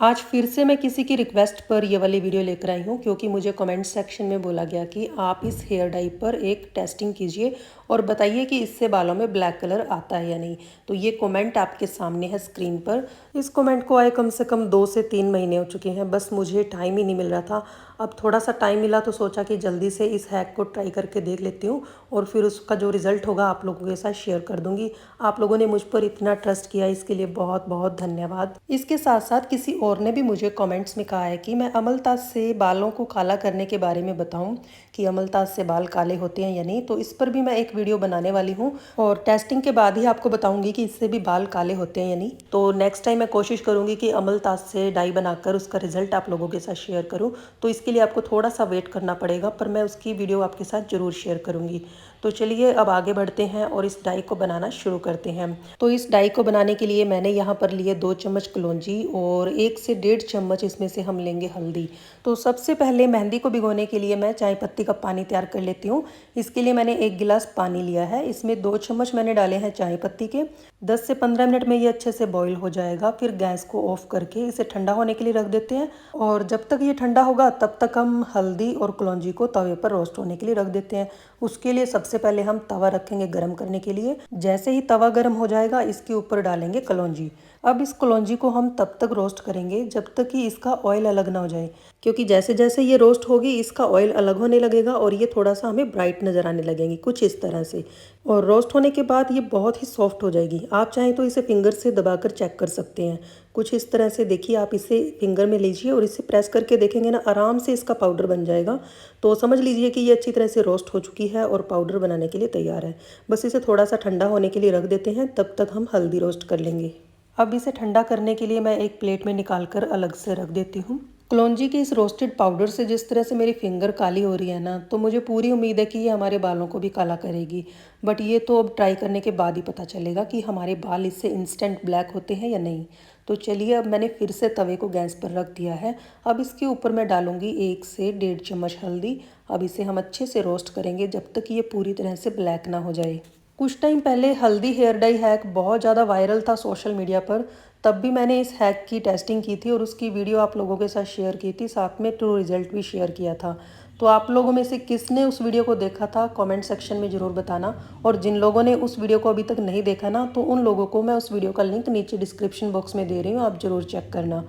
आज फिर से मैं किसी की रिक्वेस्ट पर ये वाली वीडियो लेकर आई हूँ क्योंकि मुझे कमेंट सेक्शन में बोला गया कि आप इस हेयर डाई पर एक टेस्टिंग कीजिए और बताइए कि इससे बालों में ब्लैक कलर आता है या नहीं। तो ये कमेंट आपके सामने है स्क्रीन पर। इस कमेंट को आए कम से कम 2 से 3 महीने हो चुके हैं, बस मुझे टाइम ही नहीं मिल रहा था। अब थोड़ा सा टाइम मिला तो सोचा कि जल्दी से इस हैक को ट्राई करके देख लेती हूँ और फिर उसका जो रिज़ल्ट होगा आप लोगों के साथ शेयर कर दूँगी। आप लोगों ने मुझ पर इतना ट्रस्ट किया, इसके लिए बहुत बहुत धन्यवाद। इसके साथ साथ किसी और ने भी मुझे कमेंट्स में कहा है कि मैं अमलतास से बालों को काला करने के बारे में बताऊं कि अमलतास से बाल काले होते हैं या नहीं। तो इस पर भी मैं एक वीडियो बनाने वाली हूं और टेस्टिंग के बाद ही आपको बताऊंगी कि इससे भी बाल काले होते हैं या नहीं। तो नेक्स्ट टाइम मैं कोशिश करूंगी कि अमलतास से डाई बनाकर उसका रिजल्ट आप लोगों के साथ शेयर करूं। तो इसके लिए आपको थोड़ा सा वेट करना पड़ेगा, पर मैं उसकी वीडियो आपके साथ ज़रूर शेयर करूंगी। तो चलिए अब आगे बढ़ते हैं और इस डाई को बनाना शुरू करते हैं। तो इस डाई को बनाने के लिए मैंने यहाँ पर लिए 2 चम्मच कलौंजी और 1 से 1.5 चम्मच इसमें से हम लेंगे हल्दी। तो सबसे पहले मेहंदी को भिगोने के लिए मैं चाय पत्ती का पानी तैयार कर लेती हूँ। इसके लिए मैंने 1 गिलास पानी लिया है, इसमें 2 चम्मच मैंने डाले हैं चाय पत्ती के। 10 से 15 मिनट में ये अच्छे से बॉईल हो जाएगा। फिर गैस को ऑफ करके इसे ठंडा होने के लिए रख देते हैं और जब तक ये ठंडा होगा तब तक हम हल्दी और कलौंजी को तवे पर रोस्ट होने के लिए रख देते हैं। उसके लिए सबसे पहले हम तवा रखेंगे गर्म करने के लिए। जैसे ही तवा गर्म हो जाएगा इसके ऊपर डालेंगे कलौंजी। अब इस कलौंजी को हम तब तक रोस्ट करेंगे जब तक कि इसका ऑयल अलग ना हो जाए, क्योंकि जैसे जैसे ये रोस्ट होगी इसका ऑयल अलग होने लगेगा और ये थोड़ा सा हमें ब्राइट नज़र आने लगेंगी कुछ इस तरह से। और रोस्ट होने के बाद ये बहुत ही सॉफ्ट हो जाएगी। आप चाहें तो इसे फिंगर से दबाकर चेक कर सकते हैं। कुछ इस तरह से देखिए, आप इसे फिंगर में लीजिए और इसे प्रेस करके देखेंगे ना, आराम से इसका पाउडर बन जाएगा। तो समझ लीजिए कि ये अच्छी तरह से रोस्ट हो चुकी है और पाउडर बनाने के लिए तैयार है। बस इसे थोड़ा सा ठंडा होने के लिए रख देते हैं, तब तक हम हल्दी रोस्ट कर लेंगे। अब इसे ठंडा करने के लिए मैं एक प्लेट में निकाल कर अलग से रख देती हूँ। कलौंजी के इस रोस्टेड पाउडर से जिस तरह से मेरी फिंगर काली हो रही है ना, तो मुझे पूरी उम्मीद है कि ये हमारे बालों को भी काला करेगी। बट ये तो अब ट्राई करने के बाद ही पता चलेगा कि हमारे बाल इससे इंस्टेंट ब्लैक होते हैं या नहीं। तो चलिए अब मैंने फिर से तवे को गैस पर रख दिया है। अब इसके ऊपर मैं डालूंगी 1 से 1.5 चम्मच हल्दी। अब इसे हम अच्छे से रोस्ट करेंगे जब तक ये पूरी तरह से ब्लैक ना हो जाए। कुछ टाइम पहले हल्दी हेयर डाई हैक बहुत ज़्यादा वायरल था सोशल मीडिया पर। तब भी मैंने इस हैक की टेस्टिंग की थी और उसकी वीडियो आप लोगों के साथ शेयर की थी, साथ में ट्रू रिजल्ट भी शेयर किया था। तो आप लोगों में से किसने उस वीडियो को देखा था कमेंट सेक्शन में ज़रूर बताना। और जिन लोगों ने उस वीडियो को अभी तक नहीं देखा ना, तो उन लोगों को मैं उस वीडियो का लिंक नीचे डिस्क्रिप्शन बॉक्स में दे रही हूँ, आप ज़रूर चेक करना।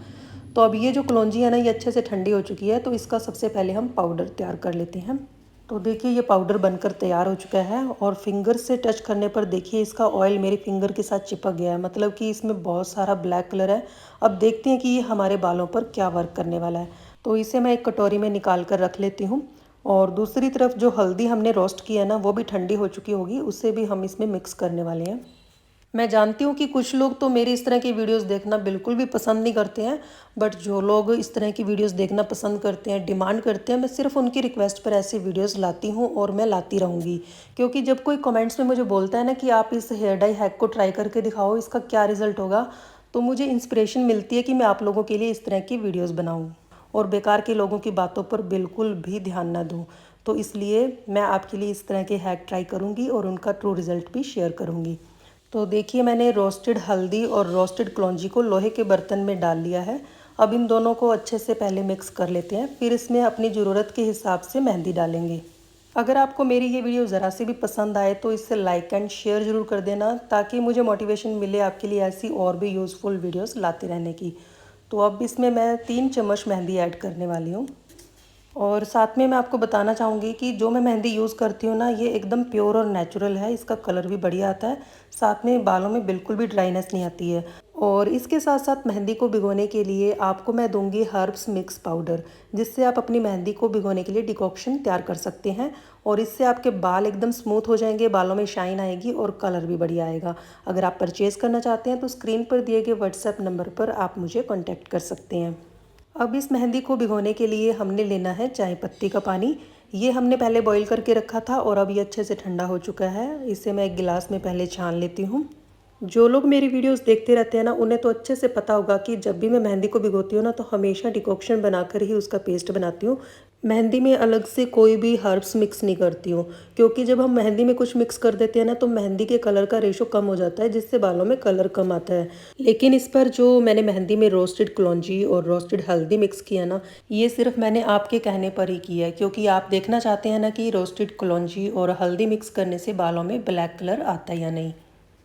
तो अब ये जो कलौंजी है ना, ये अच्छे से ठंडी हो चुकी है, तो इसका सबसे पहले हम पाउडर तैयार कर लेते हैं। तो देखिए ये पाउडर बनकर तैयार हो चुका है और फिंगर से टच करने पर देखिए इसका ऑयल मेरी फिंगर के साथ चिपक गया है, मतलब कि इसमें बहुत सारा ब्लैक कलर है। अब देखते हैं कि ये हमारे बालों पर क्या वर्क करने वाला है। तो इसे मैं एक कटोरी में निकाल कर रख लेती हूँ और दूसरी तरफ जो हल्दी हमने रोस्ट की है ना, वो भी ठंडी हो चुकी होगी, उससे भी हम इसमें मिक्स करने वाले हैं। मैं जानती हूँ कि कुछ लोग तो मेरी इस तरह की वीडियोस देखना बिल्कुल भी पसंद नहीं करते हैं, बट जो लोग इस तरह की वीडियोस देखना पसंद करते हैं, डिमांड करते हैं, मैं सिर्फ उनकी रिक्वेस्ट पर ऐसी वीडियोस लाती हूँ और मैं लाती रहूँगी। क्योंकि जब कोई कमेंट्स में मुझे बोलता है ना कि आप इस हेयर डाई हैक को ट्राई करके दिखाओ, इसका क्या रिजल्ट होगा, तो मुझे इंस्पिरेशन मिलती है कि मैं आप लोगों के लिए इस तरह की वीडियोज़ बनाऊँ और बेकार के लोगों की बातों पर बिल्कुल भी ध्यान ना दूँ। तो इसलिए मैं आपके लिए इस तरह के हैक ट्राई करूँगी और उनका ट्रू रिजल्ट भी शेयर करूँगी। तो देखिए मैंने रोस्टेड हल्दी और रोस्टेड कलौंजी को लोहे के बर्तन में डाल लिया है। अब इन दोनों को अच्छे से पहले मिक्स कर लेते हैं, फिर इसमें अपनी ज़रूरत के हिसाब से मेहंदी डालेंगे। अगर आपको मेरी ये वीडियो ज़रा सी भी पसंद आए तो इसे लाइक एंड शेयर ज़रूर कर देना, ताकि मुझे मोटिवेशन मिले आपके लिए ऐसी और भी यूज़फुल वीडियोस लाते रहने की। तो अब इसमें मैं 3 चम्मच मेहंदी ऐड करने वाली हूँ। और साथ में मैं आपको बताना चाहूँगी कि जो मैं मेहंदी यूज़ करती हूँ ना, ये एकदम प्योर और नेचुरल है, इसका कलर भी बढ़िया आता है, साथ में बालों में बिल्कुल भी ड्राइनेस नहीं आती है। और इसके साथ साथ मेहंदी को भिगोने के लिए आपको मैं दूंगी हर्ब्स मिक्स पाउडर, जिससे आप अपनी मेहंदी को भिगोने के लिए डिकॉक्शन तैयार कर सकते हैं और इससे आपके बाल एकदम स्मूथ हो जाएंगे, बालों में शाइन आएगी और कलर भी बढ़िया आएगा। अगर आप परचेज़ करना चाहते हैं तो स्क्रीन पर दिए गए व्हाट्सएप नंबर पर आप मुझे कॉन्टैक्ट कर सकते हैं। अब इस मेहंदी को भिगोने के लिए हमने लेना है चाय पत्ती का पानी। ये हमने पहले बॉईल करके रखा था और अब ये अच्छे से ठंडा हो चुका है। इसे मैं एक गिलास में पहले छान लेती हूँ। जो लोग मेरी वीडियोस देखते रहते हैं ना, उन्हें तो अच्छे से पता होगा कि जब भी मैं मेहंदी को भिगोती हूँ ना, तो हमेशा डिकॉक्शन बनाकर ही उसका पेस्ट बनाती हूँ। मेहंदी में अलग से कोई भी हर्ब्स मिक्स नहीं करती हूँ, क्योंकि जब हम मेहंदी में कुछ मिक्स कर देते हैं ना तो मेहंदी के कलर का रेशो कम हो जाता है, जिससे बालों में कलर कम आता है। लेकिन इस पर जो मैंने मेहंदी में रोस्टेड कलौंजी और रोस्टेड हल्दी मिक्स किया ना, ये सिर्फ मैंने आपके कहने पर ही किया है, क्योंकि आप देखना चाहते हैं ना कि रोस्टेड कलौंजी और हल्दी मिक्स करने से बालों में ब्लैक कलर आता है या नहीं।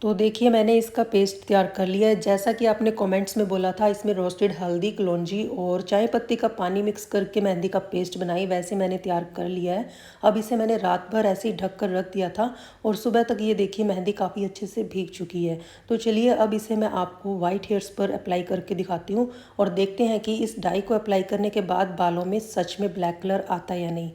तो देखिए मैंने इसका पेस्ट तैयार कर लिया है। जैसा कि आपने कमेंट्स में बोला था, इसमें रोस्टेड हल्दी, कलौंजी और चाय पत्ती का पानी मिक्स करके मेहंदी का पेस्ट बनाई, वैसे मैंने तैयार कर लिया है। अब इसे मैंने रात भर ऐसे ही ढक कर रख दिया था और सुबह तक ये देखिए मेहंदी काफ़ी अच्छे से भीग चुकी है। तो चलिए अब इसे मैं आपको वाइट हेयर्स पर अप्लाई करके दिखाती हूँ और देखते हैं कि इस डाई को अप्लाई करने के बाद बालों में सच में ब्लैक कलर आता है या नहीं।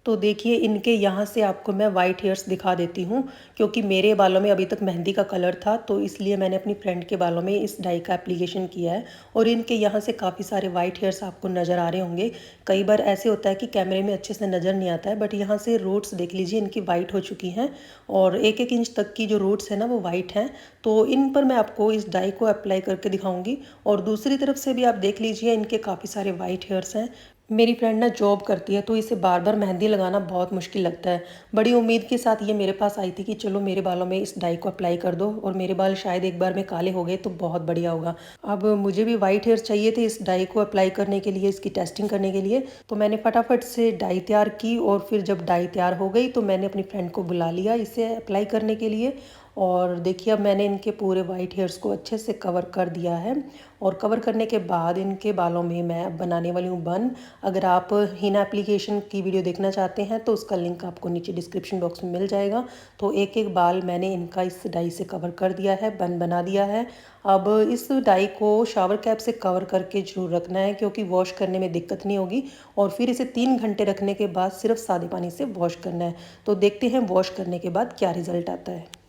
तो देखिए इनके यहाँ से आपको मैं वाइट हेयर्स दिखा देती हूँ, क्योंकि मेरे बालों में अभी तक मेहंदी का कलर था, तो इसलिए मैंने अपनी फ्रेंड के बालों में इस डाई का एप्लीकेशन किया है। और इनके यहाँ से काफ़ी सारे वाइट हेयर्स आपको नज़र आ रहे होंगे। कई बार ऐसे होता है कि कैमरे में अच्छे से नज़र नहीं आता है, बट यहाँ से रूट्स देख लीजिए, इनकी वाइट हो चुकी हैं और 1-1 इंच तक की जो रूट्स हैं ना वो वाइट हैं। तो इन पर मैं आपको इस डाई को अप्लाई करके दिखाऊंगी। और दूसरी तरफ से भी आप देख लीजिए, इनके काफ़ी सारे वाइट हेयर्स हैं। मेरी फ्रेंड ना जॉब करती है, तो इसे बार बार मेहंदी लगाना बहुत मुश्किल लगता है। बड़ी उम्मीद के साथ ये मेरे पास आई थी कि चलो मेरे बालों में इस डाई को अप्लाई कर दो, और मेरे बाल शायद एक बार में काले हो गए तो बहुत बढ़िया होगा। अब मुझे भी वाइट हेयर चाहिए थे इस डाई को अप्लाई करने के लिए, इसकी टेस्टिंग करने के लिए। तो मैंने फटाफट से डाई तैयार की और फिर जब डाई तैयार हो गई तो मैंने अपनी फ्रेंड को बुला लिया इसे अप्लाई करने के लिए। और देखिए अब मैंने इनके पूरे वाइट हेयर्स को अच्छे से कवर कर दिया है। और कवर करने के बाद इनके बालों में मैं अब बनाने वाली हूँ बन। अगर आप हिना एप्लीकेशन की वीडियो देखना चाहते हैं तो उसका लिंक आपको नीचे डिस्क्रिप्शन बॉक्स में मिल जाएगा। तो एक एक बाल मैंने इनका इस डाई से कवर कर दिया है, बन बना दिया है। अब इस डाई को शावर कैप से कवर करके जरूर रखना है, क्योंकि वॉश करने में दिक्कत नहीं होगी। और फिर इसे 3 घंटे रखने के बाद सिर्फ सादे पानी से वॉश करना है। तो देखते हैं वॉश करने के बाद क्या रिजल्ट आता है।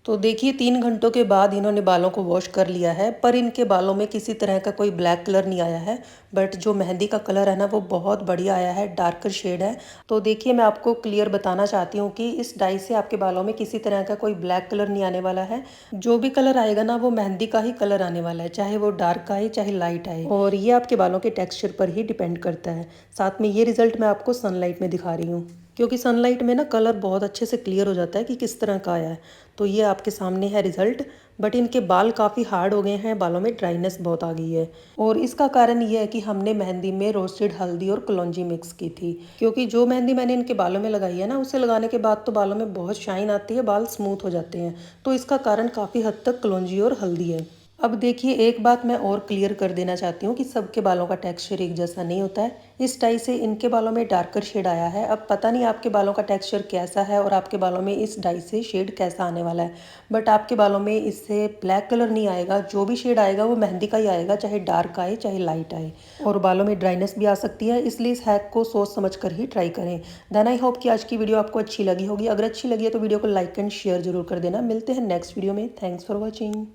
तो देखिए 3 घंटों के बाद इन्होंने बालों को वॉश कर लिया है, पर इनके बालों में किसी तरह का कोई ब्लैक कलर नहीं आया है। बट जो मेहंदी का कलर है ना वो बहुत बढ़िया आया है, डार्कर शेड है। तो देखिए मैं आपको क्लियर बताना चाहती हूँ कि इस डाई से आपके बालों में किसी तरह का कोई ब्लैक कलर नहीं आने वाला है। जो भी कलर आएगा ना वो मेहंदी का ही कलर आने वाला है, चाहे वो डार्क आए चाहे लाइट आए। और ये आपके बालों के टेक्स्चर पर ही डिपेंड करता है। साथ में ये रिजल्ट मैं आपको सनलाइट में दिखा रही हूँ, क्योंकि सनलाइट में ना कलर बहुत अच्छे से क्लियर हो जाता है कि किस तरह का आया है। तो ये आपके सामने है रिजल्ट। बट इनके बाल काफ़ी हार्ड हो गए हैं, बालों में ड्राइनेस बहुत आ गई है। और इसका कारण ये है कि हमने मेहंदी में रोस्टेड हल्दी और कलौंजी मिक्स की थी, क्योंकि जो मेहंदी मैंने इनके बालों में लगाई है ना, उसे लगाने के बाद तो बालों में बहुत शाइन आती है, बाल स्मूथ हो जाते हैं। तो इसका कारण काफ़ी हद तक कलौंजी और हल्दी है। अब देखिए एक बात मैं और क्लियर कर देना चाहती हूँ कि सबके बालों का टेक्सचर एक जैसा नहीं होता है। इस डाई से इनके बालों में डार्कर शेड आया है। अब पता नहीं आपके बालों का टेक्सचर कैसा है और आपके बालों में इस डाई से शेड कैसा आने वाला है। बट आपके बालों में इससे ब्लैक कलर नहीं आएगा, जो भी शेड आएगा वो मेहंदी का ही आएगा, चाहे डार्क आए चाहे लाइट आए। और बालों में ड्राइनेस भी आ सकती है, इसलिए इस हैक को सोच समझ कर ही ट्राई करें। देन आई होप कि आज की वीडियो आपको अच्छी लगी होगी। अगर अच्छी लगी है तो वीडियो को लाइक एंड शेयर जरूर कर देना। मिलते हैं नेक्स्ट वीडियो में। Thanks for watching.